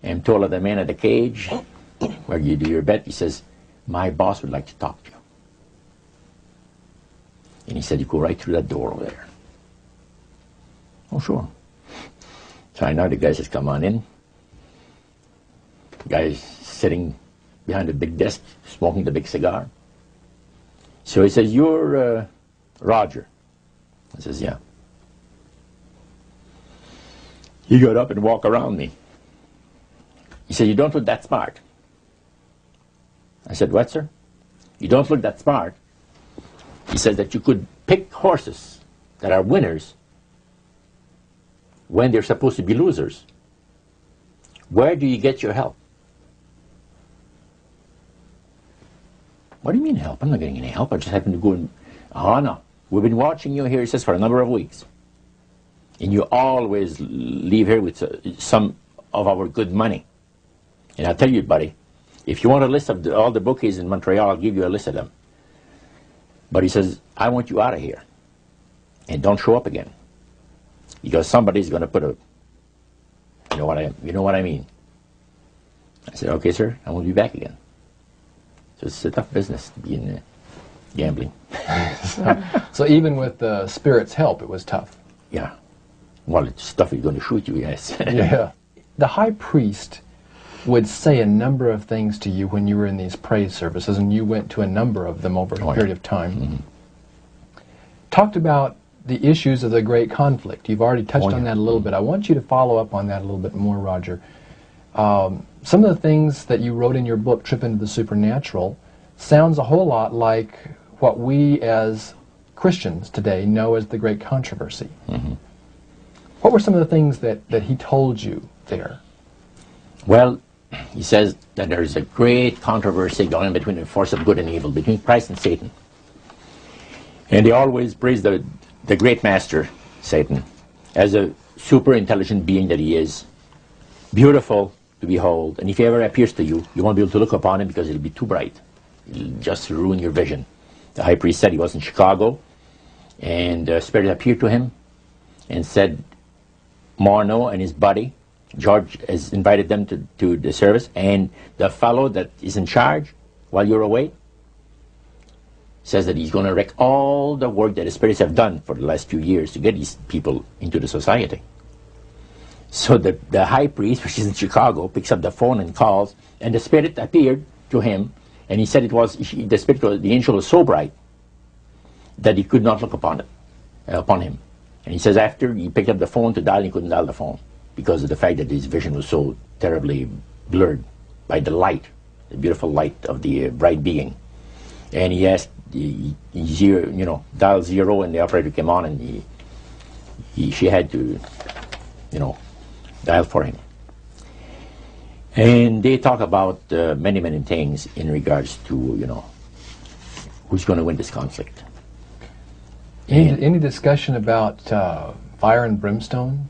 and told the man at the cage where you do your bet, he says, my boss would like to talk to you. And he said, you go right through that door over there. Oh, sure. So I know the guy says, come on in. The guy's sitting behind a big desk, smoking the big cigar. So he says, you're Roger. I says, yeah. He got up and walked around me. He said, you don't look that smart. I said, what, sir? You don't look that smart. He says that you could pick horses that are winners when they're supposed to be losers. Where do you get your help? What do you mean help? I'm not getting any help. I just happen to go and... Oh, no. We've been watching you here, he says, for a number of weeks. And you always leave here with some of our good money. And I'll tell you, buddy, if you want a list of all the bookies in Montreal, I'll give you a list of them. But he says, I want you out of here. And don't show up again. Because somebody's going to put a... You know what I mean? I said, okay, sir, I won't be back again. So it's a tough business to be in gambling. So even with the spirit's help, it was tough. Yeah. Well, it's stuff he's going to shoot you, yes. Yeah. The high priest would say a number of things to you when you were in these praise services, and you went to a number of them over a period of time. Mm-hmm. Talked about the issues of the great conflict. You've already touched on that a little bit. I want you to follow up on that a little bit more, Roger. Some of the things that you wrote in your book, Trip into the Supernatural, sounds a whole lot like what we as Christians today know as the Great Controversy. Mm-hmm. What were some of the things that he told you there? Well, he says that there is a great controversy going on between the force of good and evil, between Christ and Satan. And they always praise the great master, Satan, as a super intelligent being that he is, beautiful to behold, and if he ever appears to you, you won't be able to look upon him because it'll be too bright. It'll just ruin your vision. The high priest said he was in Chicago, and the Spirit appeared to him and said, Morneau and his buddy, George, has invited them to the service, and the fellow that is in charge while you're away says that he's going to wreck all the work that the spirits have done for the last few years to get these people into the society. So the high priest, which is in Chicago, picks up the phone and calls, and the spirit appeared to him, and he said the angel was so bright that he could not look upon him. And he says after he picked up the phone to dial, he couldn't dial the phone because of the fact that his vision was so terribly blurred by the light, the beautiful light of the bright being. And he asked, dial 0, and the operator came on, and she had to, dial for him. And they talk about many, many things in regards to, who's going to win this conflict. Any discussion about fire and brimstone?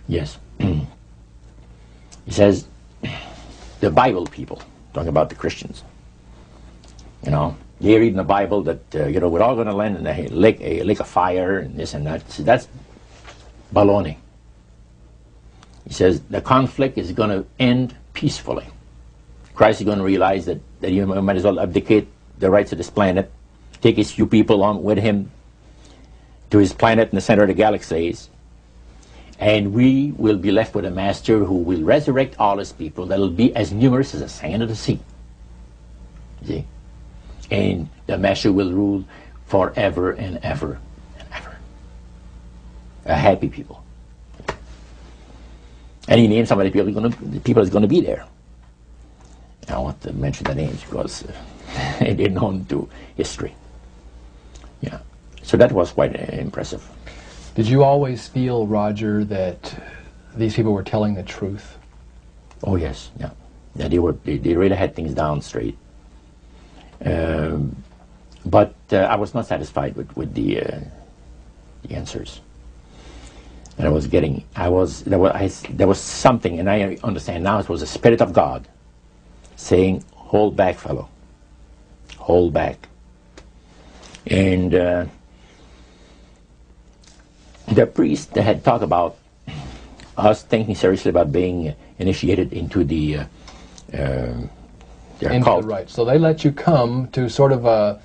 Yes. He says, the Bible people, talking about the Christians, they read in the Bible that, we're all going to land in a lake of fire and this and that. So that's baloney. He says the conflict is going to end peacefully. Christ is going to realize that you might as well abdicate the rights of this planet, take his few people on with him to his planet in the center of the galaxies, and we will be left with a master who will resurrect all his people that will be as numerous as the sand of the sea. See? And the master will rule forever and ever and ever. A happy people. And he named some of the people that's going to be there. I don't want to mention the names because they're known to history. Yeah. So that was quite impressive. Did you always feel, Roger, that these people were telling the truth? Oh yes, yeah. Yeah, they really had things down straight. But I was not satisfied with the answers. And there was something, and I understand now it was the Spirit of God saying, hold back, fellow. Hold back. And the priest had talked about us thinking seriously about being initiated into their Into cult. the right. So they let you come to sort of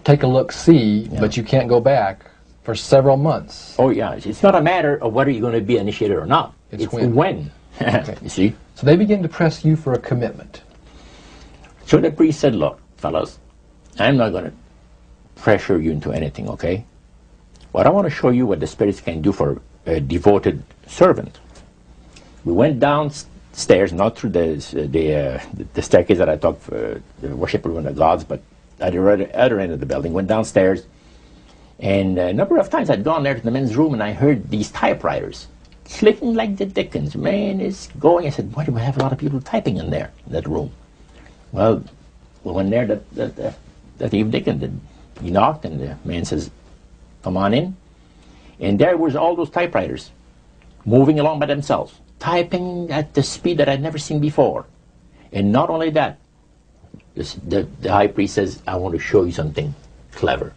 take a look-see, but you can't go back for several months. Oh yeah, it's not a matter of whether you're going to be initiated or not. It's when. when. Okay. You see? So they begin to press you for a commitment. So the priest said, look, fellas, I'm not going to pressure you into anything, okay? But I want to show you what the spirits can do for a devoted servant. We went downstairs, not through the staircase that I talked for the worship room of the gods, but at the other end of the building, went downstairs. And a number of times I'd gone there to the men's room and I heard these typewriters clicking like the dickens. Man, it's going. I said, why do we have a lot of people typing in there, in that room? Well, we went there that evening and he knocked and the man says, come on in. And there was all those typewriters moving along by themselves, typing at the speed that I'd never seen before. And not only that, the high priest says, I want to show you something clever.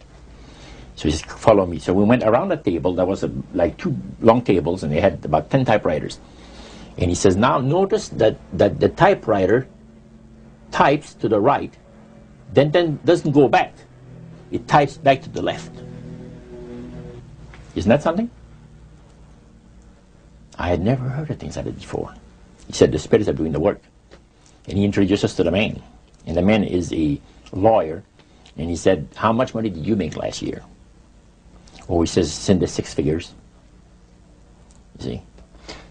So he says, follow me. So we went around the table. There was like 2 long tables, and they had about 10 typewriters. And he says, now notice that the typewriter types to the right, then doesn't go back. It types back to the left. Isn't that something? I had never heard of things like that before. He said the spirits are doing the work. And he introduced us to the man. And the man is a lawyer. And he said, how much money did you make last year? Oh, he says, it's in the 6 figures. You see?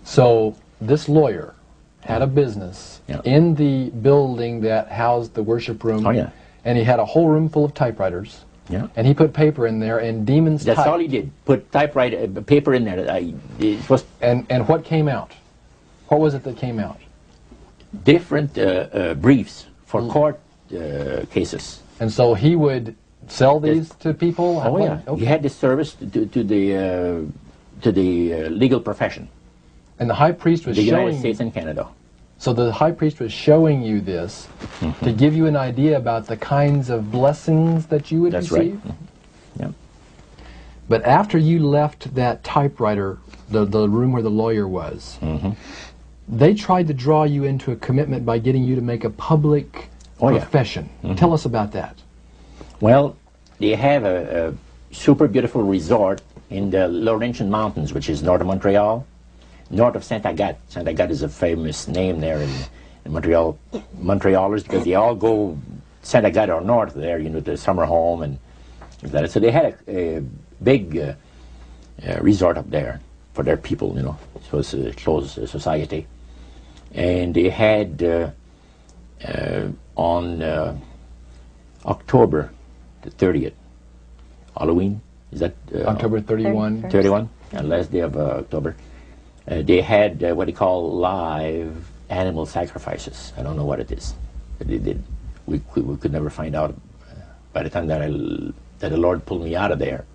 So this lawyer had a business in the building that housed the worship room. Oh, yeah. And he had a whole room full of typewriters. Yeah. And he put paper in there, and demons That's typed. all he did. Put typewriter paper in there. It was And what came out? What was it that came out? different briefs for court cases. And so he would sell these to people? Oh yeah, Okay. he had this service to the legal profession, And the high priest was the United showing States and Canada. So the high priest was showing you this to give you an idea about the kinds of blessings that you would That's receive? right. Yeah. But after you left that typewriter, the room where the lawyer was, they tried to draw you into a commitment by getting you to make a public profession. Tell us about that. Well, they have a super beautiful resort in the Laurentian Mountains, which is north of Montreal, north of Saint Agathe. Saint Agathe is a famous name there in Montreal. Montrealers, because they all go Saint Agathe or north there, you know, the summer home and that. So they had a big resort up there for their people, you know. It was a closed society. And they had on October the 30th, Halloween, is that? October 31. 31, last day of October. They had what they call live animal sacrifices. I don't know what it is, but they did. We could never find out. By the time that the Lord pulled me out of there,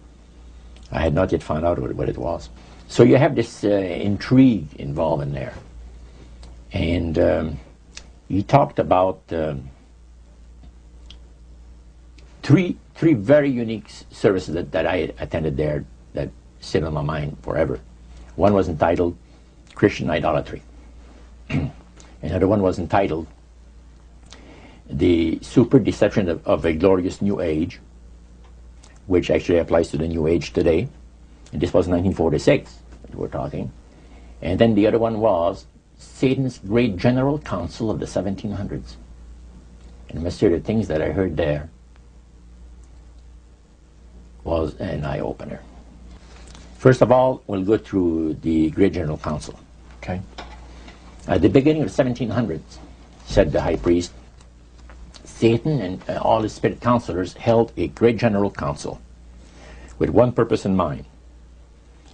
I had not yet found out what it was. So you have this intrigue involved in there. And he talked about three very unique services that I attended there that sit on my mind forever. One was entitled Christian Idolatry. Another one was entitled The Super Deception of a Glorious New Age, which actually applies to the New Age today. And this was 1946 that we're talking. And then the other one was Satan's Great General Council of the 1700s. And I must say the things that I heard there was an eye-opener. First of all, we'll go through the Great General Council. Okay. At the beginning of the 1700s, said the high priest, Satan and all his spirit counselors held a Great General Council with one purpose in mind.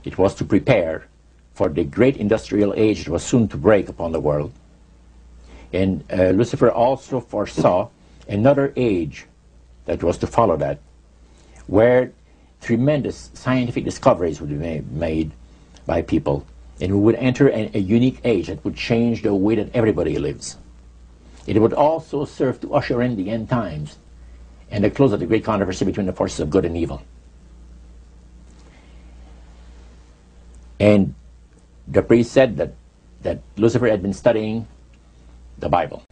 It was to prepare for the great industrial age that was soon to break upon the world. And Lucifer also foresaw another age that was to follow that, where tremendous scientific discoveries would be made by people, and we would enter a unique age that would change the way that everybody lives. It would also serve to usher in the end times and the close of the great controversy between the forces of good and evil. And the priest said that that Lucifer had been studying the Bible.